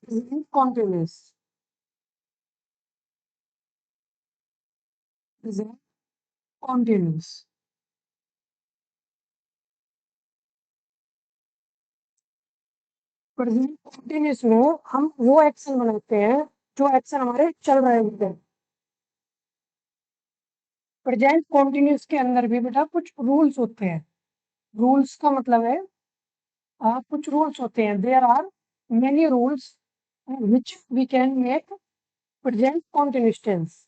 present continuous. Present continuous. Present continuous में हम वो एक्शन बनाते हैं जो एक्शन हमारे चल रहे होते हैं। प्रेजेंट कंटिन्यूस के अंदर भी बेटा कुछ रूल्स होते हैं। रूल्स का मतलब है कुछ रूल्स होते हैं। There are many rules which we can make present continuous tense.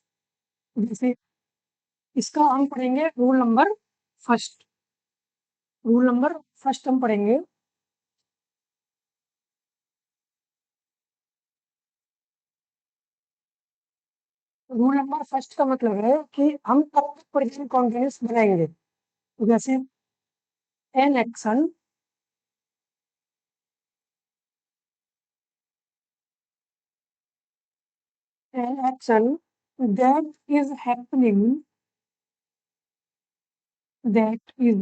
जैसे इसका हम पढ़ेंगे rule number first. Rule number first हम पढ़ेंगे। रूल नंबर फर्स्ट का मतलब है कि हम कब प्रेजेंट कंटिन्यूस बनाएंगे। जैसे an action an action that is happening that is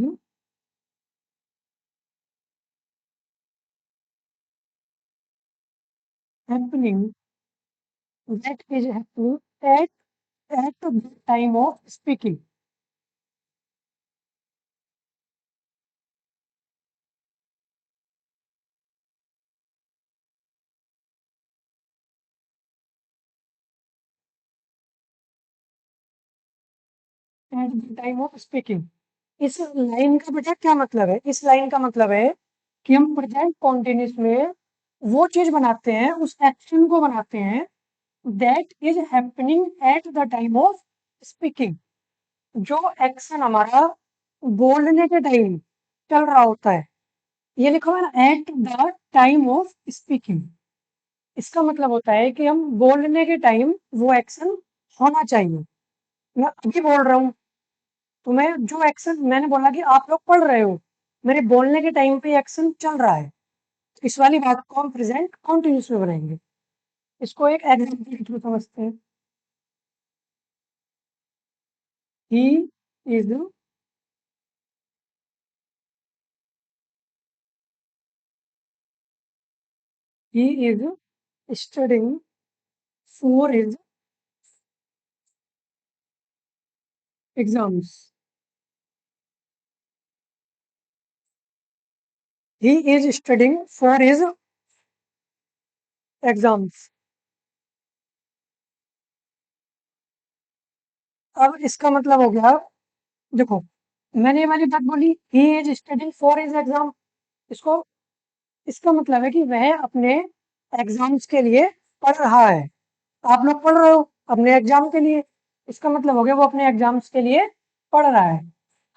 happening that is happening at the time of speaking. At the time of speaking. इस लाइन का बेटा क्या मतलब है? इस लाइन का मतलब है कि हम प्रेजेंट कॉन्टिन्यूस में वो चीज बनाते हैं, उस एक्शन को बनाते हैं that is happening at the time of speaking. जो एक्शन हमारा बोलने के टाइम चल रहा होता है। ये लिखा हुआ है ना, at the time of speaking. इसका मतलब होता है कि हम बोलने के टाइम वो एक्शन होना चाहिए। मैं अभी बोल रहा हूँ, तो मैं जो एक्शन मैंने बोला कि आप लोग पढ़ रहे हो, मेरे बोलने के टाइम पे एक्शन चल रहा है। तो इस वाली बात को हम प्रेजेंट कंटिन्यूस में बनाएंगे। इसको एक एग्जाम्पल के थ्रू समझते हैं। He is he is studying for his exams. He is studying for his exams. अब इसका मतलब हो गया, देखो मैंने ये वाली बात बोली, he is studying for his exam. इसको इसका मतलब है कि वह अपने एग्जाम्स के लिए पढ़ रहा है। आप लोग पढ़ रहे हो अपने एग्जाम के लिए। इसका मतलब हो गया वो अपने एग्जाम्स के लिए पढ़ रहा है।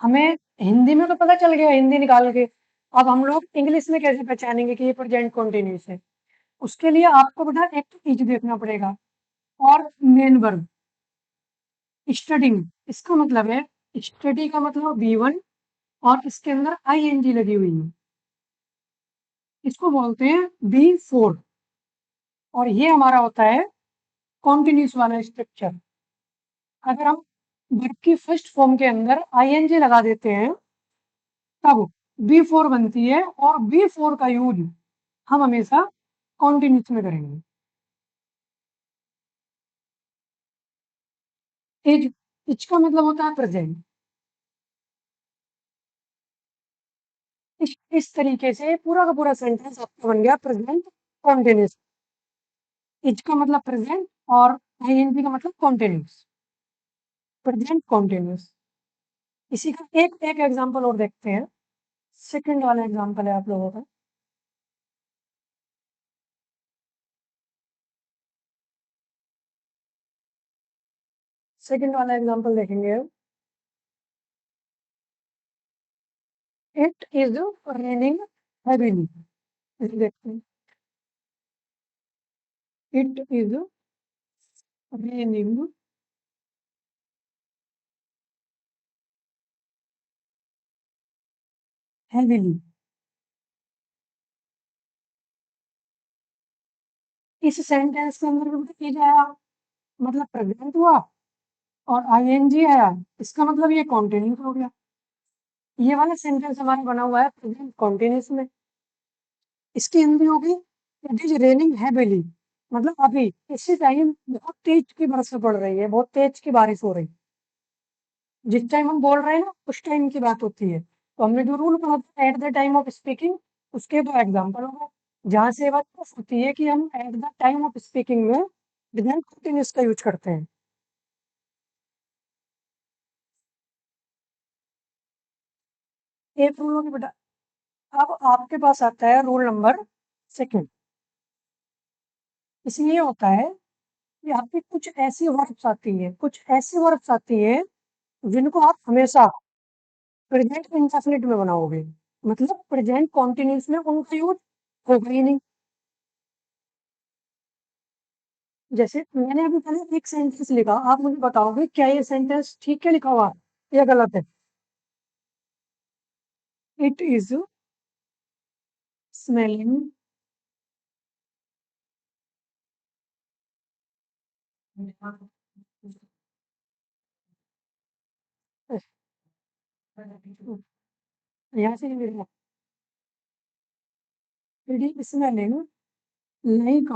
हमें हिंदी में तो पता चल गया, हिंदी निकाल के। अब हम लोग इंग्लिश में कैसे पहचानेंगे कि ये प्रेजेंट कंटिन्यूस है? उसके लिए आपको बेटा एक तो इज देखना पड़ेगा और मेन वर्ब। स्टडिंग, इसका मतलब है स्टडी का मतलब V1 और इसके अंदर ING लगी हुई है। इसको बोलते हैं B4। और ये हमारा होता है कॉन्टिन्यूस वाला स्ट्रक्चर। अगर हम वर्ब की फर्स्ट फॉर्म के अंदर ING लगा देते हैं तब B4 बनती है, और B4 का यूज हम हमेशा कॉन्टिन्यूस में करेंगे। इज का मतलब होता है प्रेजेंट। इस तरीके से पूरा का पूरा सेंटेंस आपका बन गया प्रेजेंट कॉन्टिन्यूस। इज का मतलब प्रेजेंट और ING का मतलब कॉन्टिन्यूस। Present continuous. इसी का एक एक एग्जांपल और देखते हैं। सेकंड वाला एग्जांपल है आप लोगों का। सेकंड वाला एग्जांपल देखेंगे। It is raining heavily. देखते हैं। It is raining heavily. इस सेंटेंस के अंदर भी इज आया, मतलब प्रेजेंट हुआ, और ING आया, इसका मतलब ये कॉन्टिन्यूस हो गया। ये वाला सेंटेंस हमारा बना हुआ है प्रेजेंट कॉन्टिन्यूस में। इसकी हिंदी होगी इट इज रेनिंग हैविली, मतलब अभी इसी टाइम बहुत तेज की बरसात पड़ रही है, बहुत तेज की बारिश हो रही है। जिस टाइम हम बोल रहे हैं ना उस टाइम की बात होती है। तो हमने जो रूल पढ़ा था at the time of speaking, उसके दो एग्जाम्पल हो गए, जहां से ये बात प्रूफ होती है कि हम at the time of speaking में प्रेजेंट कंटिन्यूअस का यूज करते हैं। एक रूल हो गया बेटा। अब आपके पास आता है रूल नंबर सेकेंड। इसमें ये होता है कि आपकी कुछ ऐसी वर्ब्स आती है, कुछ ऐसी वर्ब्स आती है जिनको आप हमेशा प्रेजेंट इंडेफिनिट में बनाओगे, मतलब प्रेजेंट कॉन्टिन्यूस में उनका यूज होगा ही नहीं। जैसे मैंने अभी पहले एक सेंटेंस लिखा, आप मुझे बताओगे क्या ये सेंटेंस ठीक है लिखा हुआ है या गलत है? इट इज स्मेलिंग यहाँ से नहीं लिखा, it is smelling like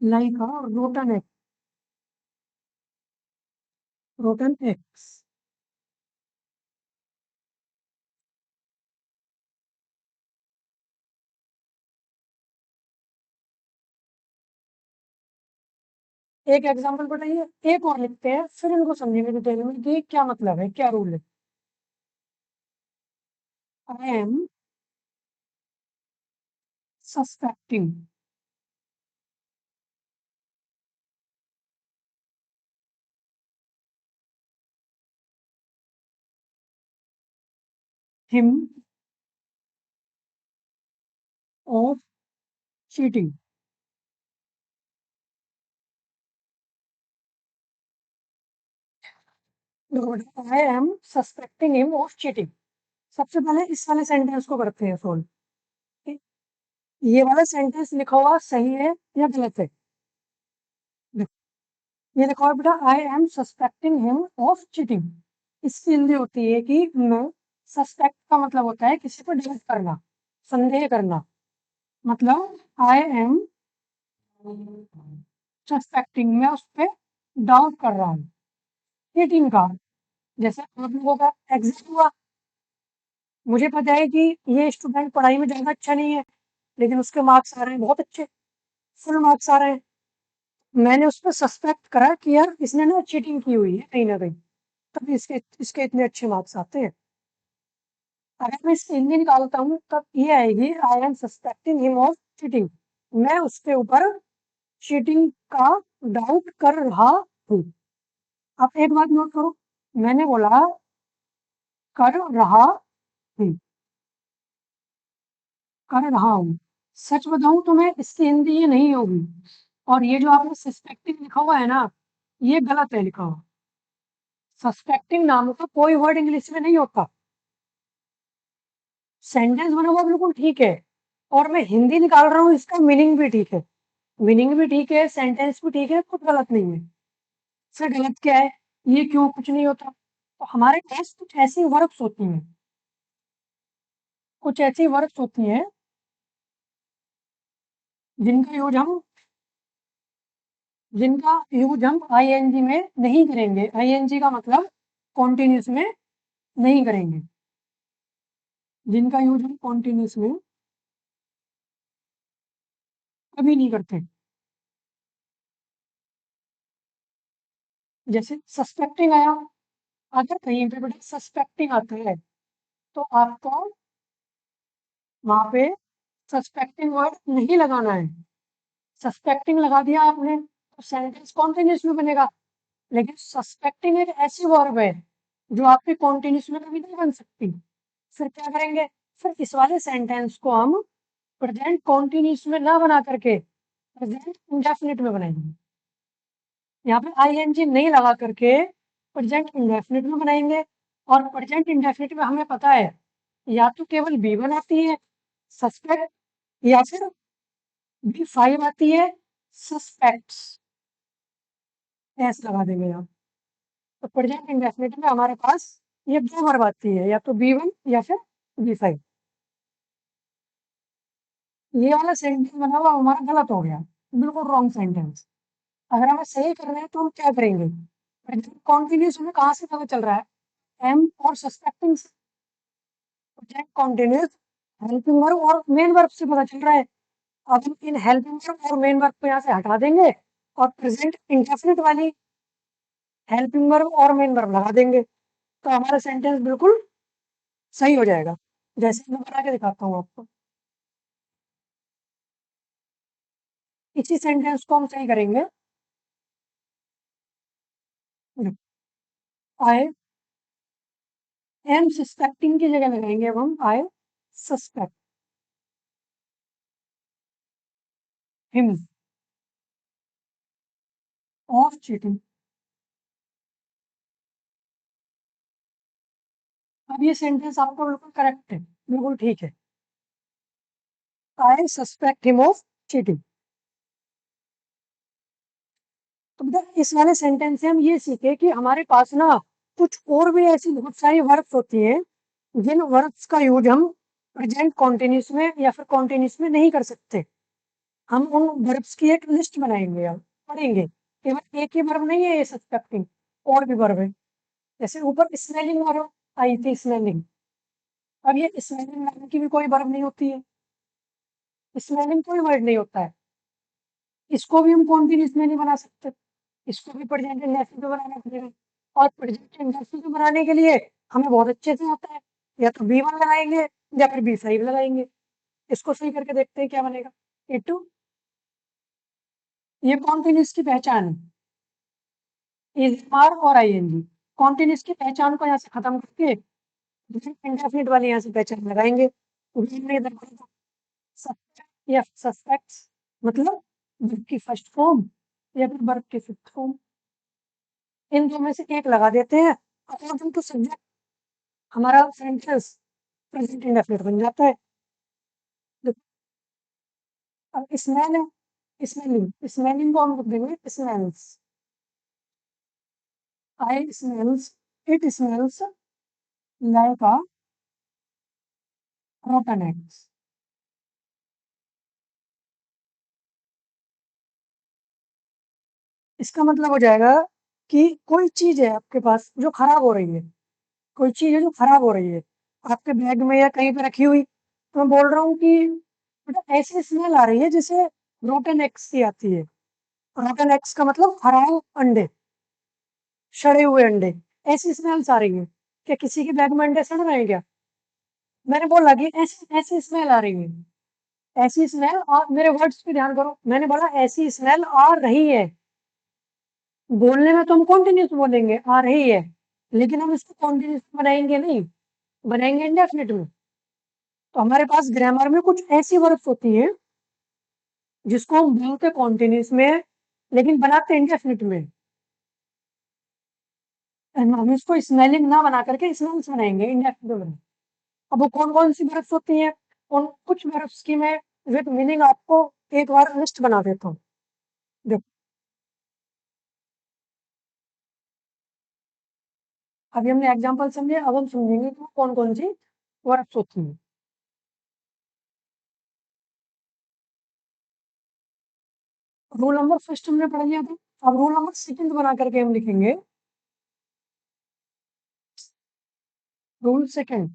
like rotten egg, rotten eggs. एक एग्जांपल बताइए, एक और लिखते हैं फिर इनको समझेंगे डिटेल में कि क्या मतलब है, क्या रूल है। I am suspecting him of cheating. I am suspecting him of cheating. सबसे पहले इस वाले सेंटेंस को करते हैं सोल्व। ये वाला सेंटेंस लिखा हुआ सही है या गलत है? देखो, ये लिखा हुआ है बेटा, I am suspecting him of cheating. इसकी हिंदी होती है कि मैं, सस्पेक्ट का मतलब होता है किसी पर डाउट करना, संदेह करना, मतलब आई एम सस्पेक्टिंग, मैं उस पर डाउट कर रहा हूँ चीटिंग का। जैसे आप लोगों का एग्जाम हुआ, मुझे पता है कि ये स्टूडेंट पढ़ाई में ज्यादा अच्छा नहीं है, लेकिन उसके मार्क्स आ रहे हैं बहुत अच्छे, फुल मार्क्स आ रहे हैं। मैंने उस पर सस्पेक्ट करा कि यार इसने ना चीटिंग की हुई है कहीं ना कहीं, तभी इसके इसके इतने अच्छे मार्क्स आते हैं। अगर मैं इसकी हिंदी निकालता हूँ तब ये आएगी, I am suspecting him of cheating. मैं उसके ऊपर चीटिंग का डाउट कर रहा हूँ। अब एक बात नोट करो, मैंने बोला कर रहा हूँ, कर रहा हूँ। सच बताऊं तो मैं इसकी हिंदी ये नहीं होगी, और ये जो आपने सस्पेक्टिंग लिखा हुआ है ना, ये गलत है लिखा हुआ। सस्पेक्टिंग नाम का कोई वर्ड इंग्लिश में नहीं होता। सेंटेंस बना हुआ बिल्कुल ठीक है, और मैं हिंदी निकाल रहा हूँ, इसका मीनिंग भी ठीक है, मीनिंग भी ठीक है, सेंटेंस भी ठीक है, कुछ गलत नहीं है। सर गलत क्या है? ये क्यों कुछ नहीं होता? तो हमारे पास कुछ ऐसी वर्ब्स होती हैं, कुछ ऐसी वर्ब्स होती हैं जिनका यूज हम जिनका यूज हम आईएनजी में नहीं करेंगे। आईएनजी का मतलब कॉन्टिन्यूस में नहीं करेंगे, जिनका यूज हम कॉन्टिन्यूस में कभी नहीं करते। जैसे सस्पेक्टिंग आया, अगर कहीं पे बेटा सस्पेक्टिंग आता है तो आपको वहां पे सस्पेक्टिंग वर्ड नहीं लगाना है। सस्पेक्टिंग लगा दिया आपने तो सेंटेंस कॉन्टिन्यूस में बनेगा, लेकिन सस्पेक्टिंग एक ऐसी वर्ब है जो आपके कॉन्टिन्यूस में कभी नहीं बन सकती। फिर क्या करेंगे? फिर इस वाले सेंटेंस को हम प्रेजेंट कॉन्टिन्यूस में ना बना करके प्रेजेंट इंडेफिनिट में बनाएंगे। यहाँ पे आईएनजी नहीं लगा करके प्रेजेंट इंडेफिनिट में बनाएंगे, और प्रेजेंट इंडेफिनिट में हमें पता है या तो केवल बी1 आती है सस्पेक्ट, या फिर बी5 आती है सस्पेक्ट्स, ऐसे लगा देंगे आप। तो प्रेजेंट इंडेफिनिट में हमारे पास ये दो वर्ब आती है, या तो बी1 या फिर बी5। ये वाला सेंटेंस बना हुआ हमारा गलत हो गया, बिल्कुल रॉन्ग सेंटेंस। अगर हमें सही करना है तो हम क्या करेंगे? कॉन्टिन्यूस हमें कहाँ से पता चल रहा है? एम और suspecting present continuous helping verb और मेन वर्ब से पता चल रहा है। अब हम इन हेल्पिंग वर्ब और मेन वर्ब को यहाँ से हटा देंगे और प्रेजेंट इंडेफिनिट वाली हेल्पिंग वर्ब और मेन वर्ब लगा देंगे, तो हमारा सेंटेंस बिल्कुल सही हो जाएगा। जैसे मैं बना के दिखाता हूँ आपको, इसी सेंटेंस को हम सही करेंगे। आई एम सस्पेक्टिंग की जगह लगाएंगे अब हम आई सस्पेक्ट हिम ऑफ चीटिंग। अब ये सेंटेंस आपका बिल्कुल करेक्ट है, बिल्कुल ठीक है। आई सस्पेक्ट हिम ऑफ चीटिंग। तो बेटा इस वाले सेंटेंस से हम ये सीखे कि हमारे पास ना कुछ और भी ऐसी बहुत सारी वर्ब्स होती हैं जिन वर्ब्स का यूज हम प्रेजेंट कॉन्टिन्यूस में या फिर कॉन्टिन्यूस में नहीं कर सकते। हम उन वर्ब्स की एक लिस्ट बनाएंगे, अब पढ़ेंगे। केवल एक ही वर्ब नहीं है ये सस्पेक्टिंग, और भी वर्ब है। जैसे ऊपर स्मेलिंग वर्ब आई थी, स्मेलिंग। अब ये स्मेलिंग नाम की भी कोई वर्ब नहीं होती है, स्मेलिंग कोई वर्ड नहीं होता है। इसको भी हम कॉन्टिन्यूस में नहीं बना सकते, इसको भी प्रेजेंट इंडेफिनिट में बनाना पड़ेगा। और प्रेजेंट इंडेफिनिट में बनाने के लिए हमें बहुत अच्छे से आता है, या तो बी वन लगाएंगे या फिर बी फाइव लगाएंगे। इसको सही करके देखते हैं क्या बनेगा। ए टू, ये कॉन्टिन्यूस की पहचान है, इज आर और आई एन जी। कॉन्टिन्यूस की पहचान को यहाँ से खत्म करके इंडेफिनिट वाली यहाँ से पहचान लगाएंगे। या सस्पेक्ट्स मतलब वर्ब की फर्स्ट फॉर्म या फिर वर्ब की फिफ्थ फॉर्म, इन दो में से एक लगा देते हैं। अकॉर्डिंग टू सब्जेक्ट हमारा सेंटेंस प्रेजेंट इंडेफिनिट बन जाता है। देखो, अब स्मेल है, स्मेलिंग, स्मेलिंग को हम लिख देंगे smells. I smells, it smells like a rotten eggs. इसका मतलब हो जाएगा कि कोई चीज है आपके पास जो खराब हो रही है, कोई चीज है जो खराब हो रही है आपके बैग में या कहीं पे रखी हुई, तो मैं बोल रहा हूँ कि बेटा ऐसी स्मेल आ रही है जैसे रोटन एग्स की आती है। रोटन एग्स का मतलब खराब अंडे, सड़े हुए अंडे, ऐसी स्मेल्स आ रही है। क्या किसी के बैग में अंडे सड़ रहे हैं क्या? मैंने बोला कि ऐसी ऐसी स्मेल आ रही है, ऐसी स्मेल। और मेरे वर्ड्स पे ध्यान करो, मैंने बोला ऐसी स्मेल आ रही है। बोलने में तो हम कॉन्टिन्यूस बोलेंगे आ रही है, लेकिन हम इसको कॉन्टिन्यूस बनाएंगे नहीं, बनाएंगे इंडेफिनिट में। तो हमारे पास ग्रामर में कुछ ऐसी वर्ब्स होती हैं जिसको हम बोलते कॉन्टिन्यूस में लेकिन बनाते इंडेफिनिट में। हम इसको स्मेलिंग ना बना करके स्मेल्स बनाएंगे इंडेफिनिट में। अब वो कौन कौन सी वर्ब्स होती हैं, उन कुछ वर्ब्स की मैं विद मीनिंग आपको एक बार लिस्ट बना देता हूँ। देखो, अभी हमने एग्जांपल समझे, अब हम समझेंगे कि कौन कौन सी वर्ब्स होती हैं। रूल नंबर फर्स्ट हमने पढ़ लिया था, अब रूल नंबर सेकंड बना करके हम लिखेंगे। Rule second,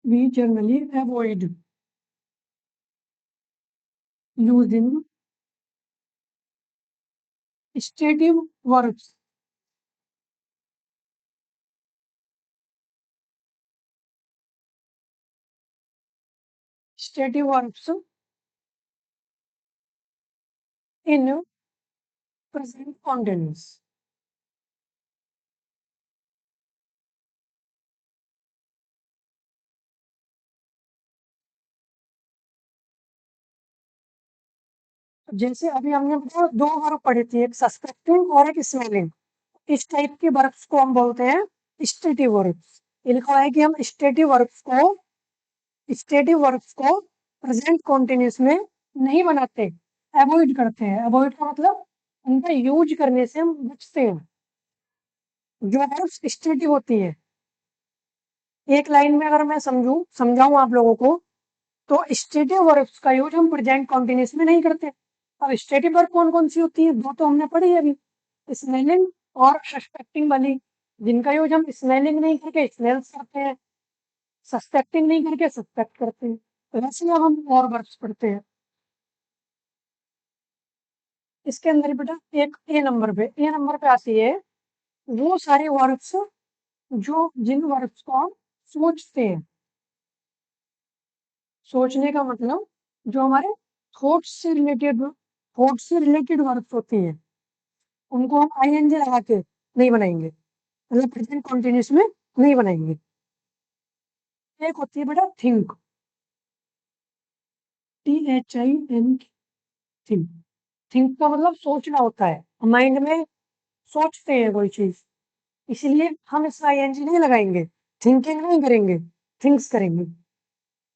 we generally avoid using stative verbs stative verbs in present continuous. जैसे अभी हमने दो वर्ब पढ़ी थी, एक सस्पेक्टिंग और एक स्मेलिंग। इस टाइप के वर्ब्स को हम बोलते हैं स्टेटिव वर्ब्स। ये लिखा है कि हम स्टेटिव वर्ब्स को स्टेटिव वर्ब्स को प्रेजेंट कॉन्टिन्यूस में नहीं बनाते, अवॉइड करते हैं। अवॉइड का मतलब उनका यूज करने से हम बचते हैं। जो वर्ब्स स्टेटिव होती है, एक लाइन में अगर मैं समझाऊं आप लोगों को, तो स्टेटिव वर्ब्स का यूज हम प्रेजेंट कॉन्टिन्यूस में नहीं करते। अब स्टेटिव वर्ब कौन कौन सी होती है, दो तो हमने पढ़ी है अभी, स्मेलिंग और सस्पेक्टिंग वाली, जिनका यूज हम स्मेलिंग नहीं करके स्मेल्स करते हैं, सस्पेक्टिंग नहीं करके सस्पेक्ट करते हैं। तो वैसे अब हम और वर्ब्स पढ़ते हैं। इसके अंदर बेटा एक ए नंबर पे आती है वो सारे वर्ब्स जो जिन वर्ब्स को हम सोचते हैं। सोचने का मतलब जो हमारे थॉट्स से रिलेटेड वर्ब्स होती हैं, उनको हम आईएनजी लगा के नहीं बनाएंगे, मतलब प्रेजेंट कॉन्टिन्यूस में नहीं बनाएंगे। एक होती है बेटा थिंक, THIN, थिंक। थिंक का मतलब सोचना होता है, माइंड में सोचते हैं कोई चीज, इसलिए हम इसमें आईएनजी नहीं लगाएंगे, थिंकिंग नहीं करेंगे, थिंक्स करेंगे।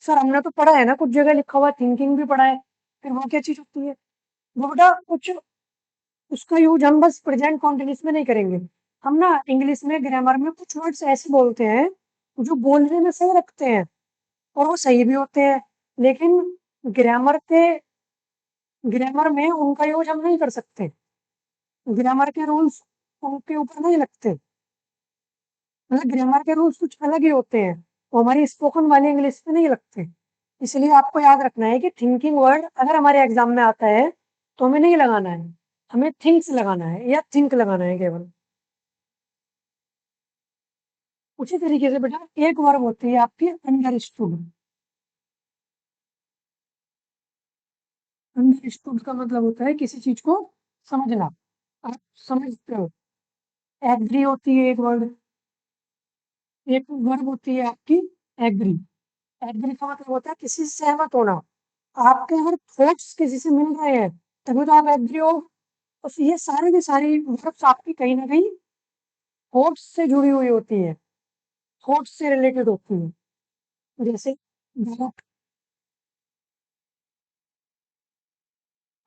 सर हमने तो पढ़ा है ना, कुछ जगह लिखा हुआ थिंकिंग भी पढ़ा है, फिर वो क्या चीज होती है? वो बेटा कुछ उसका यूज हम बस प्रेजेंट कॉन्टिन्यूस में नहीं करेंगे। हम ना इंग्लिश में ग्रामर में कुछ वर्ड्स ऐसे बोलते हैं जो बोलने में सही लगते हैं और वो सही भी होते हैं, लेकिन ग्रामर में उनका यूज हम नहीं कर सकते। ग्रामर के रूल्स उनके ऊपर नहीं लगते, मतलब ग्रामर के रूल्स कुछ अलग ही होते हैं, वो हमारी स्पोकन वाली इंग्लिश में नहीं लगते। इसलिए आपको याद रखना है कि थिंकिंग वर्ड अगर हमारे एग्जाम में आता है तो हमें नहीं लगाना है, हमें थिंक्स लगाना है या थिंक लगाना है केवल। उसी तरीके से बेटा एक वर्ब होती है आपकी अंडरस्टूड। अंडरस्टूड का मतलब होता है किसी चीज को समझना, आप समझते हो। एग्री होती है एक वर्ब होती है आपकी एग्री। एग्री का मतलब होता है किसी से सहमत होना। आपके अगर थॉट्स किसी से मिल रहे हैं तभी तो आप एग्री हो। तो ये सारे की सारी वर्ब्स आपकी कहीं ना कहीं थॉट्स से जुड़ी हुई होती है, थॉट्स से रिलेटेड होती है। जैसे डाउट,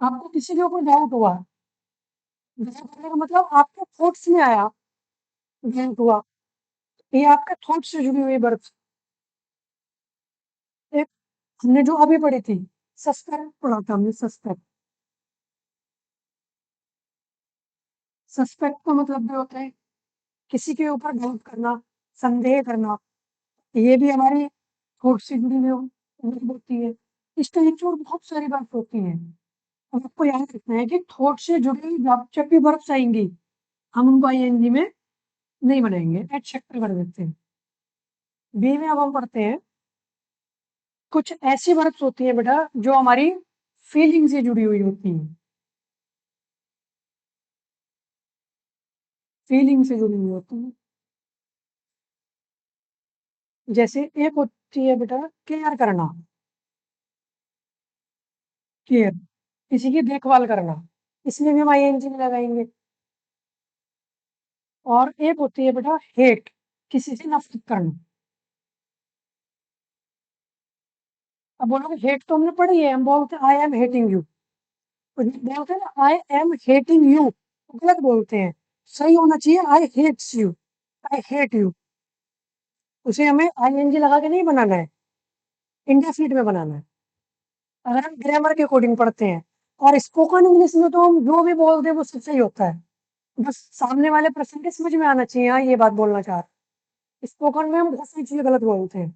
आपको किसी के ऊपर डाउट हुआ, डाउट होने का मतलब आपके थॉट्स में आया, डाउट हुआ, ये आपके थॉट्स से जुड़ी हुई वर्ब्स। एक हमने जो अभी पढ़ी थी, सस्पेक्ट पढ़ा था हमने, सस्पेक्ट। सस्पेक्ट का मतलब भी होता है किसी के ऊपर डाउट करना, संदेह करना। ये भी हमारी थॉट से जुड़ी हुई वर्ब होती है। इस टाइप की और बहुत सारी बात होती है। अब आपको याद रखना है कि थॉट से जुड़ी हुई जब भी वर्ब्स आएंगी हम उनको आईएनजी में नहीं बनाएंगे, एटसेट्रा कर देते हैं। बी में अब हम पढ़ते हैं कुछ ऐसी वर्ब्स होती है बेटा जो हमारी फीलिंग से जुड़ी हुई होती हैं, फीलिंग से जुड़ी हुई होती है। जैसे एक होती है बेटा केयर करना, केयर, किसी की देखभाल करना, इसमें भी हम आईएनजी में लगाएंगे। और एक होती है बेटा हेट, किसी से नफरत करना। अब बोलोगे हेट तो हमने पढ़ी है, हम बोलते हैं आई एम हेटिंग यू, बोलते हैं ना आई एम हेटिंग यू, गलत बोलते हैं। सही होना चाहिए I hates you, I hate you. उसे हमें आईएनजी लगा के नहीं बनाना है, इंडेफिनिट में बनाना है अगर हम ग्रामर के अकॉर्डिंग पढ़ते हैं। और स्पोकन इंग्लिश में तो हम जो भी बोलते हैं वो सब सही होता है, बस सामने वाले पर्सन के समझ में आना चाहिए हाँ ये बात बोलना चाह रहा है। स्पोकन में हम बहुत सारी चीजें गलत बोलते हैं,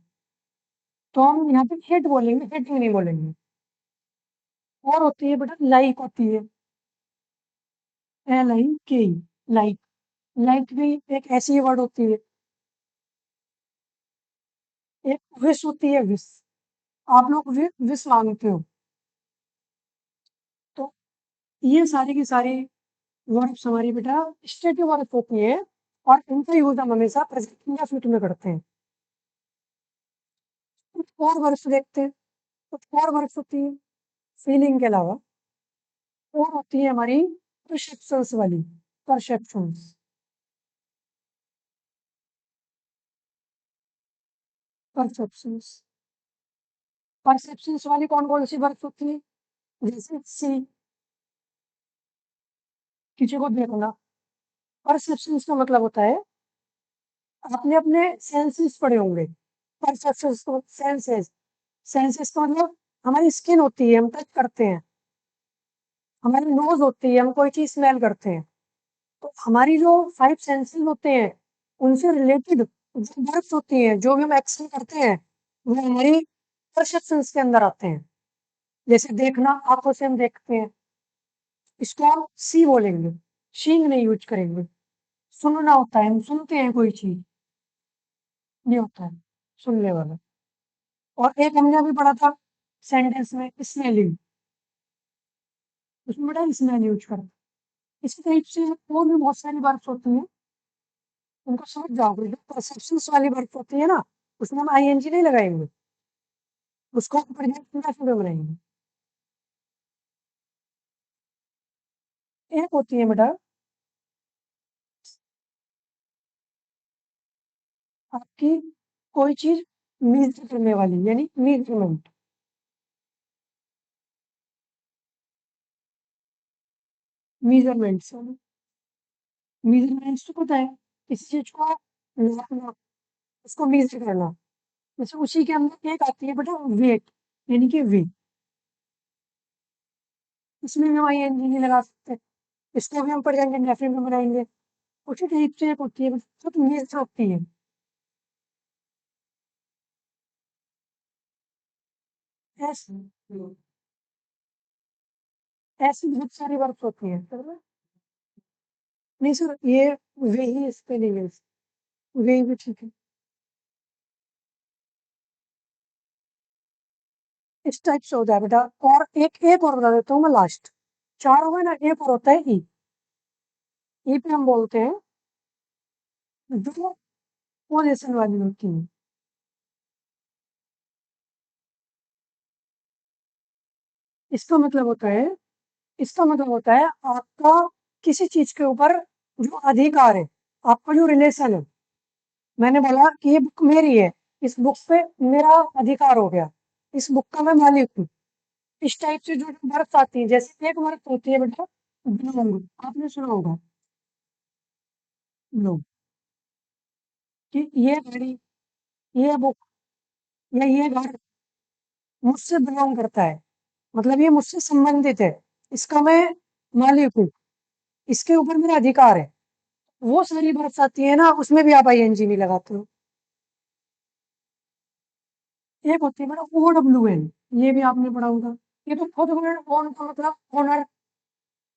तो हम यहाँ पे हेट बोलेंगे, हेटिंग नहीं बोलेंगे। और होती है बेटा लाइक होती है, LIK, लाइक। लाइक भी एक ऐसी वर्ड होती है। एक विश होती है, विश, आप लोग विश मांगते हो। तो ये सारी की सारी वर्ब्स हमारी बेटा स्टेटिव वर्ब होती है और इनका यूज हम हमेशा प्रेजेंट या फ्यूचर में करते हैं। कुछ और वर्ब्स देखते हैं, कुछ और वर्ब्स होती है फीलिंग के अलावा, और होती है हमारी परसेप्शंस वाली, परसेप्शंस, परसेप्शंस। परसेप्शंस वाली कौन-कौन सी वर्ब्स होती है? जैसे सी, किसी को देखना। परसेप्शंस का मतलब होता है, आपने अपने सेंसेस पढ़े होंगे। परसेप्शंस को सेंसेस, सेंसेस का मतलब हमारी स्किन होती है, हम टच करते हैं। हमारी नोज़ होती है, हम कोई चीज़ स्मेल करते हैं। तो हमारी जो 5 सेंसेस होते हैं, उनसे रिलेटेड जो वर्ब्स होती हैं, जो भी हम एक्शन करते हैं, वो हमारी परसेप्शंस के अंदर आते हैं। जैसे देखना, आँखों से हम देखते हैं, इसको हम सी बोलेंगे, सीइंग नहीं यूज़ करेंगे। सुनना होता है, हम सुनते हैं कोई चीज़, ये होता है सुनने वाला। और एक हमने अभी पढ़ा था सेंटेंस में स्मेलिंग, उसमें बेटा स्मेल यूज़ करो। इसी टाइप से और भी बहुत सारी वर्ब्स होती हैं, उनको समझ जाओगे। जो परसेप्शंस वाली वर्ब्स होती है ना, उसमें हम आईएनजी नहीं लगाएँगे, उसको हम प्रेजेंट इंडेफिनिट में बनाएँगे। एक होती है बेटा आपकी कोई चीज़ मेज़र करने वाली, यानी मेज़रमेंट। मेज़रमेंट्स मेज़रमेंट्स तो पता है, किसी चीज़ को नापना, उसको मेज़र करना। जैसे उसी के अंदर एक आती है बेटा वेट, यानी कि वेट। इसमें भी हम आईएनजी नहीं लगा सकते, इसको भी हम प्रेजेंट इंडेफिनिट में बनाएँगे। उसी टाइप से एक होती है जो कि मेज़र होती है। ऐसे ऐसी बहुत सारी वर्ब्स होती हैं, है ना? नहीं सर, ये वे ही स्पेलिंग है, वे भी ठीक है। इस टाइप से होता है बेटा। और एक और बता देता हूँ मैं लास्ट। 4 हो गए ना, एक और होता है ई। ई पे हम बोलते हैं जो पोज़ेशन वाली होती है। इसका मतलब होता है आपका किसी चीज़ के ऊपर जो अधिकार है, आपका जो रिलेशन है। मैंने बोला कि ये बुक मेरी है, इस बुक पे मेरा अधिकार हो गया, इस बुक का मैं मालिक हूँ। इस टाइप से जो वर्ड्स आती हैं, जैसे एक वर्ड होती है बेटा बिलोंग, आपने सुना होगा बिलोंग, कि ये घड़ी, ये बुक या ये घर मुझसे बिलोंग करता है, मतलब ये मुझसे संबंधित है, इसका मैं मालिक हूँ, इसके ऊपर मेरा अधिकार है। वो सारी वर्ड्स आती है ना, उसमें भी आप आईएनजी नहीं लगाते हो। एक होती है बेटा ओडब्ल्यूएन, ये भी आपने पढ़ा होगा। ये तो खुद वर्ड ओन का मतलब ओनर,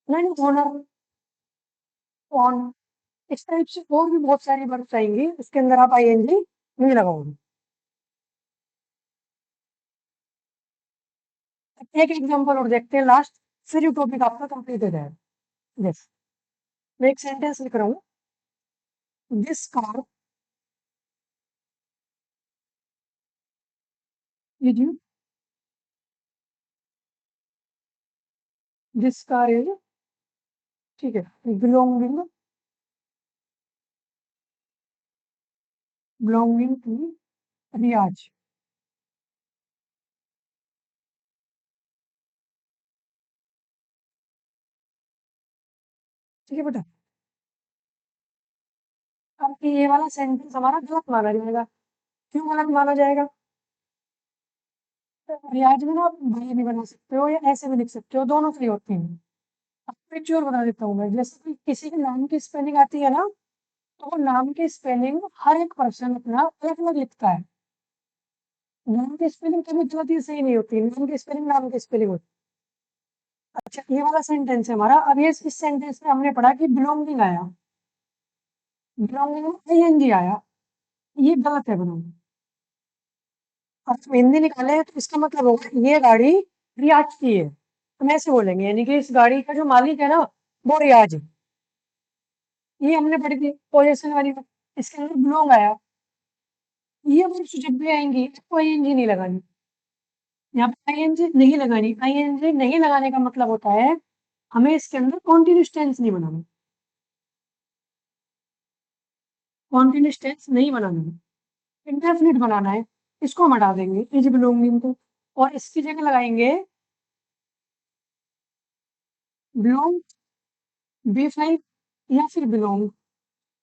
नहीं ओनर, ओन। इस टाइप से और भी बहुत सारी वर्ड्स आएंगी, उसके अंदर आप आईएनजी नहीं लगाओगे। एक एग्जांपल और देखते हैं लास्ट, फिर ये टॉपिक आपका कंप्लीट हो जाएगा। यस, मैं एक सेंटेंस लिख रहा हूँ, this car is, this car is, ठीक है, बिलोंगिंग, बिलोंगिंग टू रियाज। ठीक है बेटा, अब ये वाला सेंटेंस हमारा गलत माना जाएगा। क्यों गलत माना जाएगा? रियाज में ना आप भाई भी बना सकते हो या ऐसे भी लिख सकते हो, दोनों सही होते हैं। अब पिक्चर बता देता हूँ मैं, जैसे कि किसी के नाम की स्पेलिंग आती है ना, तो वो नाम की स्पेलिंग हर एक पर्सन अपना अलग अलग लिखता है। नाम की स्पेलिंग कभी गलती सही नहीं होती, नाम की स्पेलिंग होती है। अच्छा, ये वाला सेंटेंस है हमारा। अब ये इस सेंटेंस में हमने पढ़ा कि बिलोंगिंग आया, बिलोंगिंग में आईएनजी आया, ये गलत है बिलोंगिंग। अब हम हिंदी निकाले तो इसका मतलब होगा ये गाड़ी रियाज की है, हम ऐसे बोलेंगे, यानी कि इस गाड़ी का जो मालिक है ना, वो रियाज है। ये हमने पढ़ी थी पोजेशन वाली में, इसके अंदर बिलोंग आया। ये वर्ड्स जब भी आएंगी आपको आईएनजी नहीं लगानी, यहाँ पे आईएनजी नहीं लगानी। आईएनजी नहीं लगाने का मतलब होता है हमें इसके अंदर कॉन्टिन्यूस टेंस नहीं बनाना, कॉन्टिन्यूस टेंस नहीं बनाना है, इंडेफिनिट बनाना है। इसको हम हटा देंगे इज बिलोंगिंग को, और इसकी जगह लगाएंगे बिलोंग B5 या फिर बिलोंग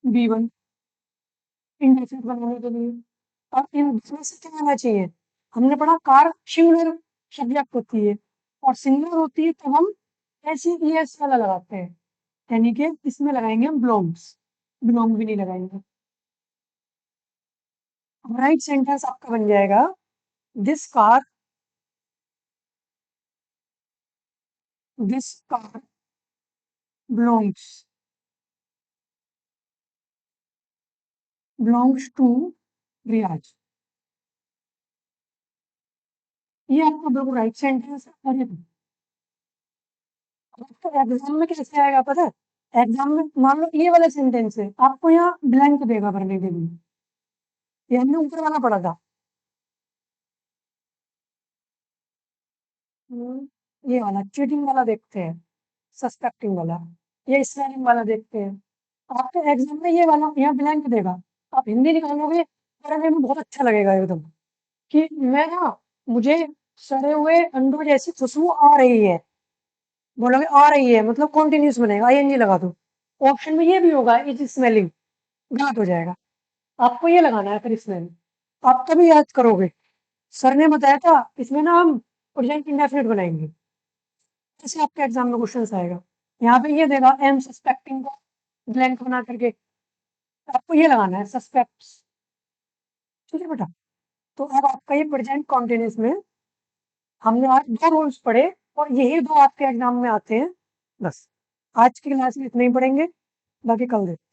B1 इंडेफिनिट बनाने के लिए। अब इन इसमें से क्या आना चाहिए? हमने पढ़ा कार सिंगुलर सब्जेक्ट होती है और सिंगुलर होती है तब हम SES वाला लगाते हैं, यानी कि इसमें लगाएंगे हम बिलोंग्स, बिलोंग भी नहीं लगाएंगे। राइट सेंटेंस आपका बन जाएगा दिस कार बिलोंग्स टू रियाज। ये आपका बिल्कुल राइट सेंटेंस है। और ये आपको एग्जाम में कैसे आएगा पता है? एग्जाम में मान लो ये वाला सेंटेंस है, आपको यहाँ ब्लैंक देगा भरने के लिए, ये हमने ऊपर वाला पढ़ा था। ये वाला चीटिंग वाला देखते हैं, सस्पेक्टिंग वाला, ये स्पेलिंग वाला देखते हैं। आपके एग्जाम में ये वाला यहाँ ब्लैंक देगा, आप हिंदी निकालोगे पढ़ने में बहुत अच्छा लगेगा एकदम, कि मैं ना मुझे सड़े हुए अंडों जैसी खुशबू आ रही है, बोलोगे आ रही है मतलब कॉन्टिन्यूस बनेगा, ING लगा दो। ऑप्शन में ये भी होगा इज स्मेलिंग, गलत हो जाएगा। आपको ये लगाना है फिर इसमें, आप तभी याद करोगे। सर ने बताया था इसमें ना हम प्रेजेंट इंडेफिनिट बनाएंगे, ऐसे आपके एग्जाम में क्वेश्चन आएगा। यहाँ पे ये देगा एम सस्पेक्टिंग को ब्लैंक बना करके, आपको ये लगाना है सस्पेक्ट्स। ठीक है बेटा, तो अब आपका ये प्रेजेंट कॉन्टिन्यूस में हमने आज 2 रूल्स पढ़े और यही 2 आपके एग्जाम में आते हैं। बस आज की क्लास में इतना ही पढ़ेंगे, बाकी कल देखते हैं।